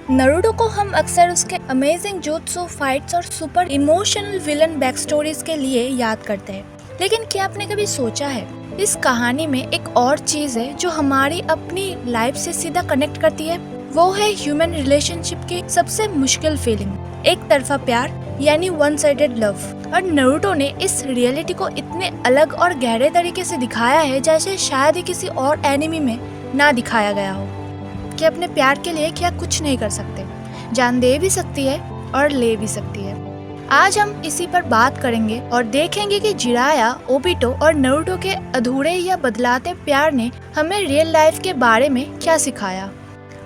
Naruto को हम अक्सर उसके अमेजिंग जुत्सु फाइट्स और super emotional villain back stories के लिए याद करते हैं, लेकिन क्या आपने कभी सोचा है इस कहानी में एक और चीज है जो हमारी अपनी लाइफ से सीधा कनेक्ट करती है? वो है ह्यूमन रिलेशनशिप की सबसे मुश्किल फीलिंग, एक तरफा प्यार यानी वन साइडेड लव। और नारुतो ने इस रियलिटी को इतने अलग और गहरे तरीके से दिखाया है जैसे शायद ही किसी और एनिमी में ना दिखाया गया हो, कि अपने प्यार के लिए क्या कुछ नहीं कर सकते, जान दे भी सकती है और ले भी सकती है। आज हम इसी पर बात करेंगे और देखेंगे कि जिराया, ओबिटो और नारुतो के अधूरे या बदलाते प्यार ने हमें रियल लाइफ के बारे में क्या सिखाया।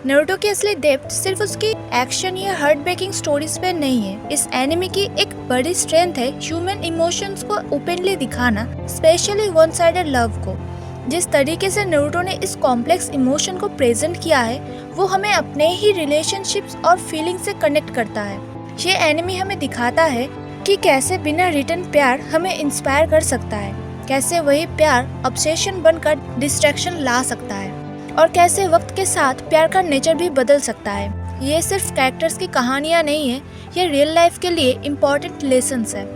नारुतो की असली डेप्थ सिर्फ उसकी एक्शन या हार्ट ब्रेकिंग स्टोरीज पे नहीं है। इस एनिमे की एक बड़ी स्ट्रेंथ है ह्यूमन इमोशंस को ओपनली दिखाना, स्पेशली वन साइडेड लव को। जिस तरीके से नारुतो ने इस कॉम्प्लेक्स इमोशन को प्रेजेंट किया है वो हमें अपने ही रिलेशनशिप्स और फीलिंग से कनेक्ट करता है। ये एनिमे हमें दिखाता है कि कैसे बिना रिटर्न प्यार हमें इंस्पायर कर सकता है, कैसे वही प्यार ऑब्सेशन बनकर डिस्ट्रैक्शन ला सकता है, और कैसे वक्त के साथ प्यार का नेचर भी बदल सकता है। ये सिर्फ कैरेक्टर्स की कहानियाँ नहीं है, ये रियल लाइफ के लिए इम्पोर्टेंट लेसन्स है।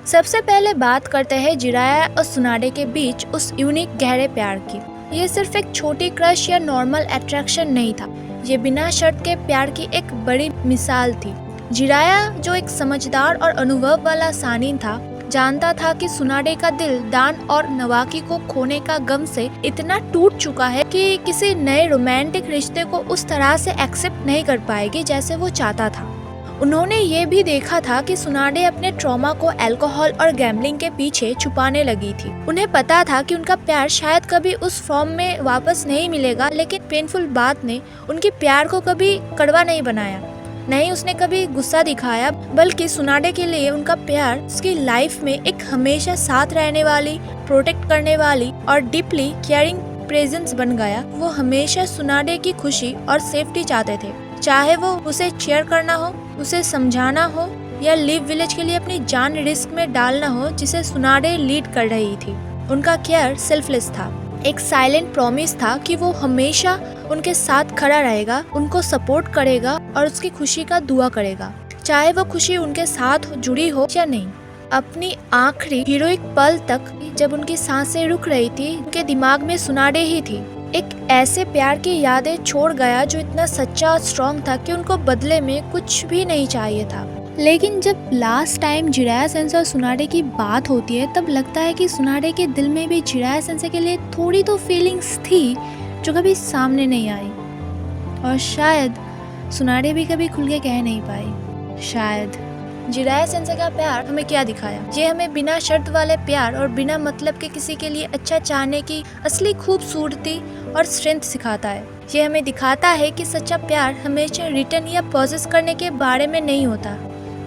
सबसे पहले बात करते हैं जिराया और सुनाडे के बीच उस यूनिक गहरे प्यार की। ये सिर्फ एक छोटी क्रश या नॉर्मल अट्रैक्शन नहीं था, ये बिना शर्त के प्यार की एक बड़ी मिसाल थी। जिराया, जो एक समझदार और अनुभव वाला सानिन था, जानता था कि सुनाडे का दिल दान और नवाकी को खोने का गम से इतना टूट चुका है कि किसी नए रोमांटिक रिश्ते को उस तरह से एक्सेप्ट नहीं कर पाएगी जैसे वो चाहता था। उन्होंने ये भी देखा था कि सुनाडे अपने ट्रॉमा को अल्कोहल और गैम्बलिंग के पीछे छुपाने लगी थी। उन्हें पता था कि उनका प्यार शायद कभी उस फॉर्म में वापस नहीं मिलेगा, लेकिन पेनफुल बात ने उनके प्यार को कभी कड़वा नहीं बनाया, नहीं उसने कभी गुस्सा दिखाया, बल्कि सुनाडे के लिए उनका प्यार उसकी लाइफ में एक हमेशा साथ रहने वाली, प्रोटेक्ट करने वाली और डीपली केयरिंग प्रेजेंस बन गया। वो हमेशा सुनाडे की खुशी और सेफ्टी चाहते थे, चाहे वो उसे चेयर करना हो, उसे समझाना हो या लिव विलेज के लिए अपनी जान रिस्क में डालना हो जिसे सुनाडे लीड कर रही थी। उनका केयर सेल्फलेस था, एक साइलेंट प्रॉमिस था कि वो हमेशा उनके साथ खड़ा रहेगा, उनको सपोर्ट करेगा और उसकी खुशी का दुआ करेगा, चाहे वो खुशी उनके साथ जुड़ी हो या नहीं। अपनी आखिरी हीरोइक पल तक जब उनकी सांसें रुक रही थी, उनके दिमाग में सुनाडे ही थी। एक ऐसे प्यार की यादें छोड़ गया जो इतना सच्चा और स्ट्रॉन्ग था कि उनको बदले में कुछ भी नहीं चाहिए था। लेकिन जब लास्ट टाइम जिराया सेंसे और सुनाडे की बात होती है तब लगता है कि सुनाडे के दिल में भी जिराया सेंसे के लिए थोड़ी तो फीलिंग्स थी जो कभी सामने नहीं आई, और शायद सुनाडे भी कभी खुल के कह नहीं पाई। शायद जिराया सेंसे का प्यार हमें क्या दिखाया? ये हमें बिना शर्त वाले प्यार और बिना मतलब के किसी के लिए अच्छा चाहने की असली खूबसूरती और स्ट्रेंथ सिखाता है। ये हमें दिखाता है कि सच्चा प्यार हमेशा रिटर्न या पॉजेस करने के बारे में नहीं होता।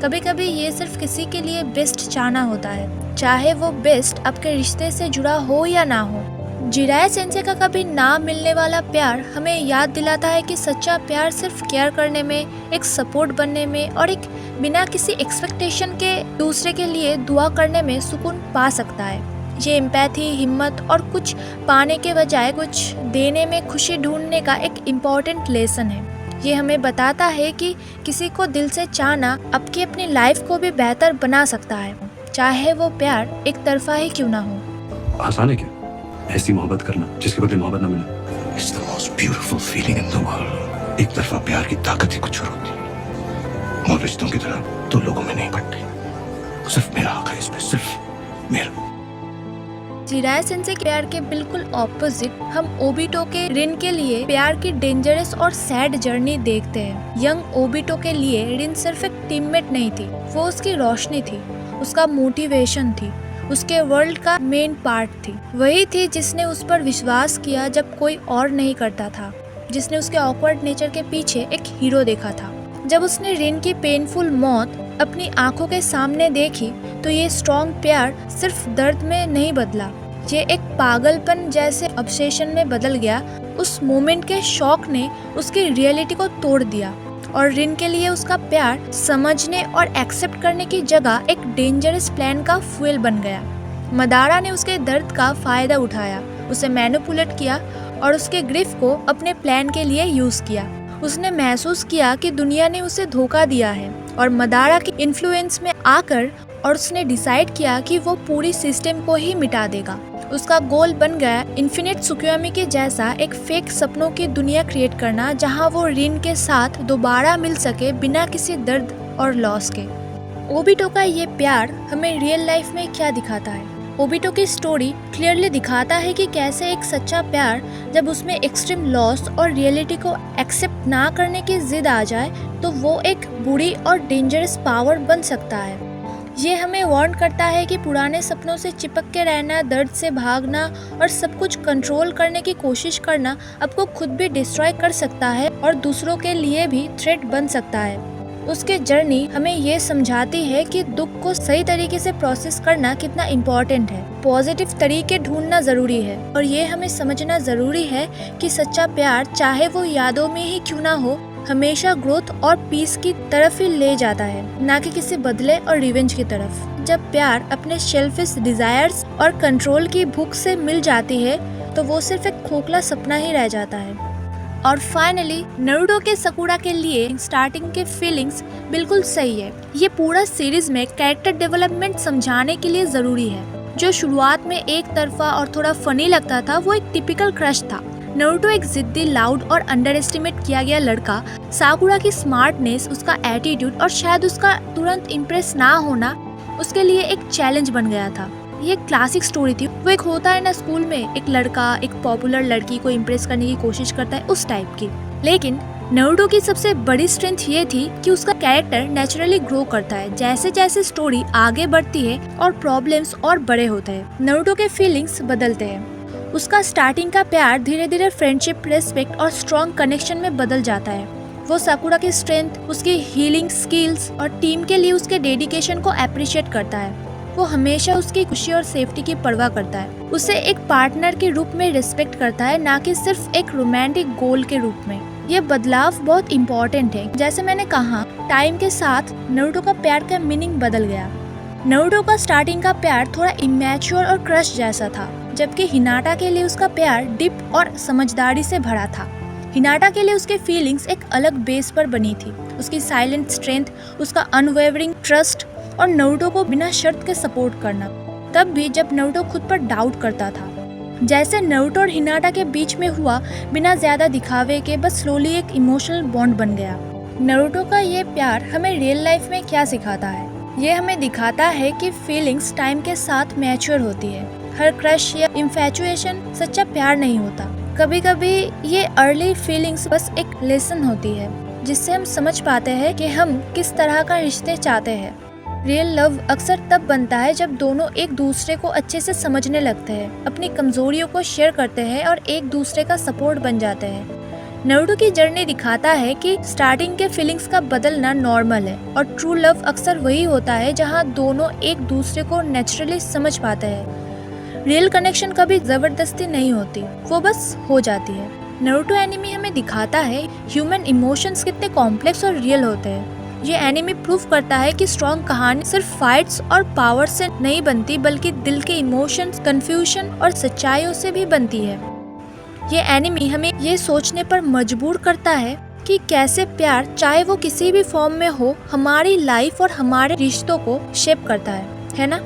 कभी कभी ये सिर्फ किसी के लिए बेस्ट चाहना होता है, चाहे वो बेस्ट आपके रिश्ते से जुड़ा हो या ना हो। जिराया सेंसे का कभी ना मिलने वाला प्यार हमें याद दिलाता है कि सच्चा प्यार सिर्फ केयर करने में, एक सपोर्ट बनने में और एक बिना किसी एक्सपेक्टेशन के दूसरे के लिए दुआ करने में सुकून पा सकता है। ये एम्पैथी, हिम्मत और कुछ पाने के बजाय कुछ देने में खुशी ढूंढने का एक इम्पोर्टेंट लेसन है। ये हमें बताता है कि किसी को दिल से चाहना आपकी अपनी लाइफ को भी बेहतर बना सकता है, चाहे वो प्यार एक तरफा ही क्यों ना हो। आसान है क्या ऐसी मोहब्बत करना जिसके बदले मोहब्बत ना मिले? It's the most beautiful feeling in the world. एक तरफा प्यार की ताकत ही कुछ और होती है, और रिश्तों की तरह तो लोगों में नहीं बढ़ती। सिर्फ मेरा हक है इसमें, सिर्फ मेरा। जिराया सेंसे के प्यार के बिल्कुल ऑपोजिट हम ओबिटो के रिन के लिए प्यार की डेंजरस और सैड जर्नी देखते हैं। यंग ओबिटो के लिए रिन सिर्फ एक टीममेट नहीं थी, वो उसकी रोशनी थी, उसका मोटिवेशन थी, उसके वर्ल्ड का मेन पार्ट थी। वही थी जिसने उस पर विश्वास किया जब कोई और नहीं करता था, जिसने उसके ऑकवर्ड नेचर के पीछे एक हीरो देखा था। जब उसने रिन की पेनफुल मौत अपनी आंखों के सामने देखी तो ये स्ट्रॉन्ग प्यार सिर्फ दर्द में नहीं बदला, ये एक पागलपन जैसे ऑब्सेशन में बदल गया। उस मोमेंट के शॉक ने उसकी रियलिटी को तोड़ दिया और रिन के लिए उसका प्यार समझने और एक्सेप्ट करने की जगह एक डेंजरस प्लान का फ्यूल बन गया। मदारा ने उसके दर्द का फायदा उठाया, उसे मैनिपुलेट किया और उसके ग्रिफ को अपने प्लान के लिए यूज किया। उसने महसूस किया कि दुनिया ने उसे धोखा दिया है और मदारा के इन्फ्लुएंस में आकर और उसने डिसाइड किया कि वो पूरी सिस्टम को ही मिटा देगा। उसका गोल बन गया इन्फिनिट सुक्योमी के जैसा एक फेक सपनों की दुनिया क्रिएट करना, जहां वो रिन के साथ दोबारा मिल सके बिना किसी दर्द और लॉस के। ओबिटो का ये प्यार हमें रियल लाइफ में क्या दिखाता है? ओबिटो की स्टोरी क्लियरली दिखाता है कि कैसे एक सच्चा प्यार जब उसमें एक्सट्रीम लॉस और रियलिटी को एक्सेप्ट ना करने की जिद आ जाए तो वो एक बुरी और डेंजरस पावर बन सकता है। ये हमें वार्न करता है कि पुराने सपनों से चिपक के रहना, दर्द से भागना और सब कुछ कंट्रोल करने की कोशिश करना आपको खुद भी डिस्ट्रॉय कर सकता है और दूसरों के लिए भी थ्रेट बन सकता है। उसके जर्नी हमें ये समझाती है कि दुख को सही तरीके से प्रोसेस करना कितना इम्पोर्टेंट है। पॉजिटिव तरीके ढूंढना जरूरी है और ये हमें समझना जरूरी है कि सच्चा प्यार चाहे वो यादों में ही क्यों ना हो, हमेशा ग्रोथ और पीस की तरफ ही ले जाता है, ना कि किसी बदले और रिवेंज की तरफ। जब प्यार अपने सेल्फिश डिजायर्स और कंट्रोल की भूख से मिल जाती है तो वो सिर्फ एक खोखला सपना ही रह जाता है। और फाइनली नारुतो के सकुरा के लिए स्टार्टिंग के फीलिंग्स बिल्कुल सही है। ये पूरा सीरीज में कैरेक्टर डेवलपमेंट समझाने के लिए जरूरी है। जो शुरुआत में एक तरफा और थोड़ा फनी लगता था वो एक टिपिकल क्रश था। नारुतो एक जिद्दी, लाउड और अंडर एस्टिमेट किया गया लड़का, साकुरा की स्मार्टनेस, उसका एटीट्यूड और शायद उसका तुरंत इम्प्रेस ना होना उसके लिए एक चैलेंज बन गया था। ये क्लासिक स्टोरी थी। वो एक होता है ना स्कूल में एक लड़का एक पॉपुलर लड़की को इम्प्रेस करने की कोशिश करता है, उस टाइप की। लेकिन नारुतो की सबसे बड़ी स्ट्रेंथ ये थी कि उसका कैरेक्टर नेचुरली ग्रो करता है जैसे जैसे स्टोरी आगे बढ़ती है और प्रॉब्लम्स और बड़े होते हैं। नारुतो के फीलिंग्स बदलते हैं। उसका स्टार्टिंग का प्यार धीरे धीरे फ्रेंडशिप, रेस्पेक्ट और स्ट्रॉन्ग कनेक्शन में बदल जाता है। वो साकुरा की स्ट्रेंथ, उसकी हीलिंग स्किल्स और टीम के लिए उसके डेडिकेशन को अप्रिशिएट करता है। वो हमेशा उसकी खुशी और सेफ्टी की परवाह करता है। उसे एक पार्टनर के रूप में रिस्पेक्ट करता है, ना कि सिर्फ एक रोमांटिक गोल के रूप में। ये बदलाव बहुत इम्पोर्टेंट है। जैसे मैंने कहा, टाइम के साथ नारुतो का प्यार का मीनिंग बदल गया। नारुतो का स्टार्टिंग का प्यार थोड़ा इमैच्योर और क्रश जैसा था, जबकि हिनाटा के लिए उसका प्यार डीप और समझदारी से भरा था। हिनाटा के लिए उसके फीलिंग्स एक अलग बेस पर बनी थी। उसकी साइलेंट स्ट्रेंथ, उसका अनवेवरिंग ट्रस्ट और नारुतो को बिना शर्त के सपोर्ट करना, तब भी जब नारुतो खुद पर डाउट करता था। जैसे नारुतो और हिनाटा के बीच में हुआ, बिना ज्यादा दिखावे के, बस स्लोली एक इमोशनल बॉन्ड बन गया। नारुतो का ये प्यार हमें रियल लाइफ में क्या सिखाता है? ये हमें दिखाता है कि फीलिंग्स टाइम के साथ मैच्योर होती है। हर क्रश या इन्फैचुएशन सच्चा प्यार नहीं होता। कभी कभी ये अर्ली फीलिंग्स बस एक लेसन होती है, जिससे हम समझ पाते हैं कि हम किस तरह का रिश्ते चाहते हैं। रियल लव अक्सर तब बनता है जब दोनों एक दूसरे को अच्छे से समझने लगते हैं, अपनी कमजोरियों को शेयर करते हैं और एक दूसरे का सपोर्ट बन जाते हैं। नारुतो की जर्नी दिखाता है कि स्टार्टिंग के फीलिंग्स का बदलना नॉर्मल है और ट्रू लव अक्सर वही होता है जहां दोनों एक दूसरे को नेचुरली समझ पाते हैं। रियल कनेक्शन कभी जबरदस्ती नहीं होती, वो बस हो जाती है। नारुतो एनिमे हमें दिखाता है ह्यूमन इमोशंस कितने कॉम्प्लेक्स और रियल होते हैं। ये एनिमे प्रूव करता है कि स्ट्रॉन्ग कहानी सिर्फ फाइट्स और पावर से नहीं बनती, बल्कि दिल के इमोशंस, कंफ्यूजन और सच्चाइयों से भी बनती है। ये एनिमे हमें ये सोचने पर मजबूर करता है कि कैसे प्यार, चाहे वो किसी भी फॉर्म में हो, हमारी लाइफ और हमारे रिश्तों को शेप करता है ना?